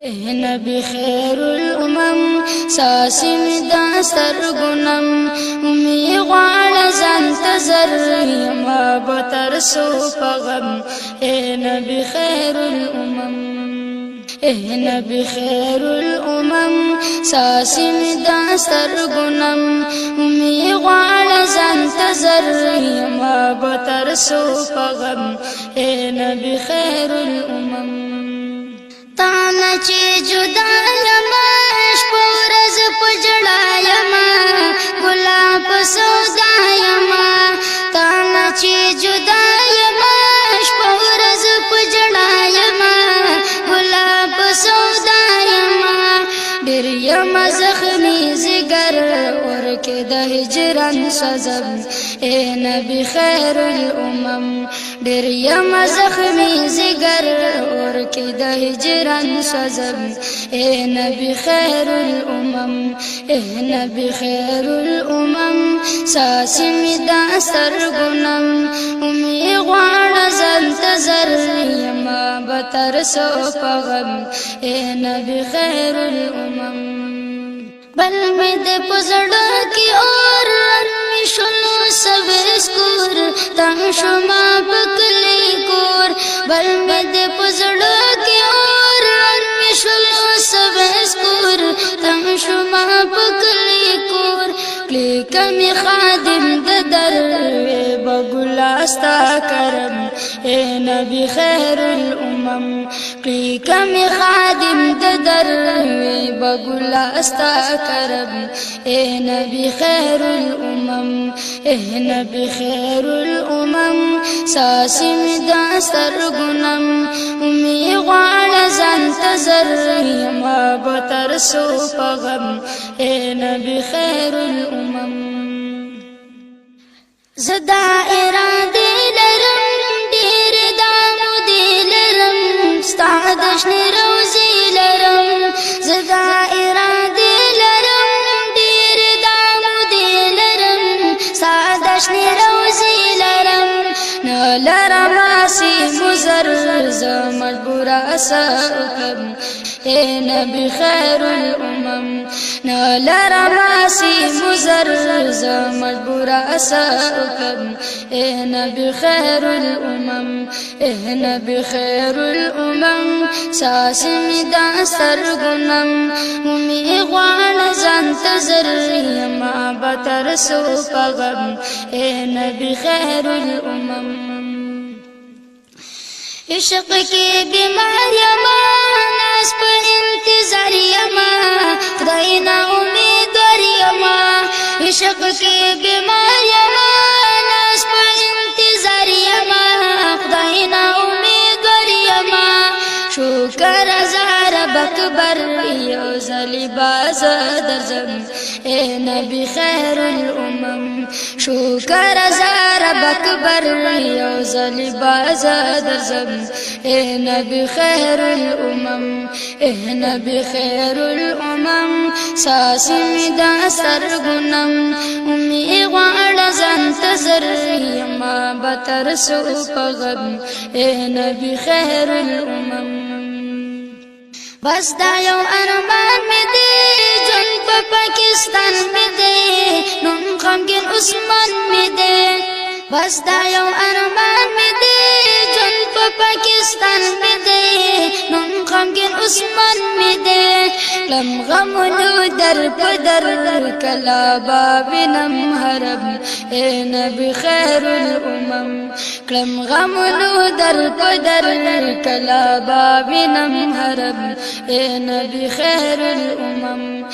نبی خیر الامم ساسم دا سرگنم امی غوال زنتظر یما بطر سو پغم نبی خیر الامم نبی خیر الامم ساسم دا سرگنم امی غوال زنتظر یما بطر سو پغم نبی خیر الامم تانا چی جدا یما شپورز پجڑا یما گلاب سودا یما تانا چی جدا یما شپورز پجڑا یما گلاب سودا یما ډیر یما زخمی زگر ورکه د هجران سزم نبی خیر الامم ډیر یما زخمی زگر ورکه د هجران سزم نبی خیر الامم نبی خیر الامم ساسم دا سرگنم امی غوان زنتظر یما بطر سو پغم نبی خیر الامم بل میں دے پزڑا کی اور رن شنو سب اسکور تنگ شما پکلی کور بل میں دے پزڑا کی اور رن شنو سب اسکور تنگ شما پکلی کور کلی کمی خادم در بگلاستا کرم نبی خیر الامم کلی کمی خادم در بگلاستا کرم نبی خیر الامم نبی خیر الامم ساسم دا سرگنم امی غوال زنتظر یما بطر سو پغم نبی خیر الامم زدا اراده لرم دیر دامو دی لرم ستادشن روزی لرم زدا اراده لرم دیر دامو دی لرم ستادشن روزی لرم نلرم آسی مزر زمجبور اساکم نبی خیر الامم نلرم آسی مزر زمجبور اساکم نبی خیر الامم نبی خیر الامم ساسم دا سرگنم امی غوان زنتظر یما بطر سو پغم نبی خیر الامم عشق کی بیمار یما ناس پا انتظار یما خداینا امیدوار یما عشق کی بیمار یما ناس پا انتظار یما خداینا امیدوار یما شکر ازار بکبر یو زلی باز درزم نبی خیر الامم شکر ازار بکبر یو زلی باز درزم نبی خیر الامم نبی خیر الامم ساسم دا سرگنم امی غوال زنتظر یما بطر سو پغم نبی خیر الامم بس دا یو ارمان می دی جن پا پاکستان می دی نم غمگین عثمان می دی بس دا یو ارمان می دی جن پا پاکستان می دی نم غمگین عثمان می دی لم غمونو در پدر کلا بابنم حرم نبی خیر الامم کلم غمونو در پدر کلا بابنم حرم نبی خیر الامم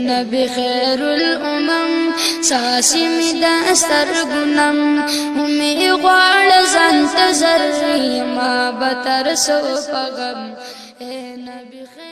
نبی خیر الامم ساسم دا سرگنم امی غوال زنتظر یما بطر سو پغم نبی خیر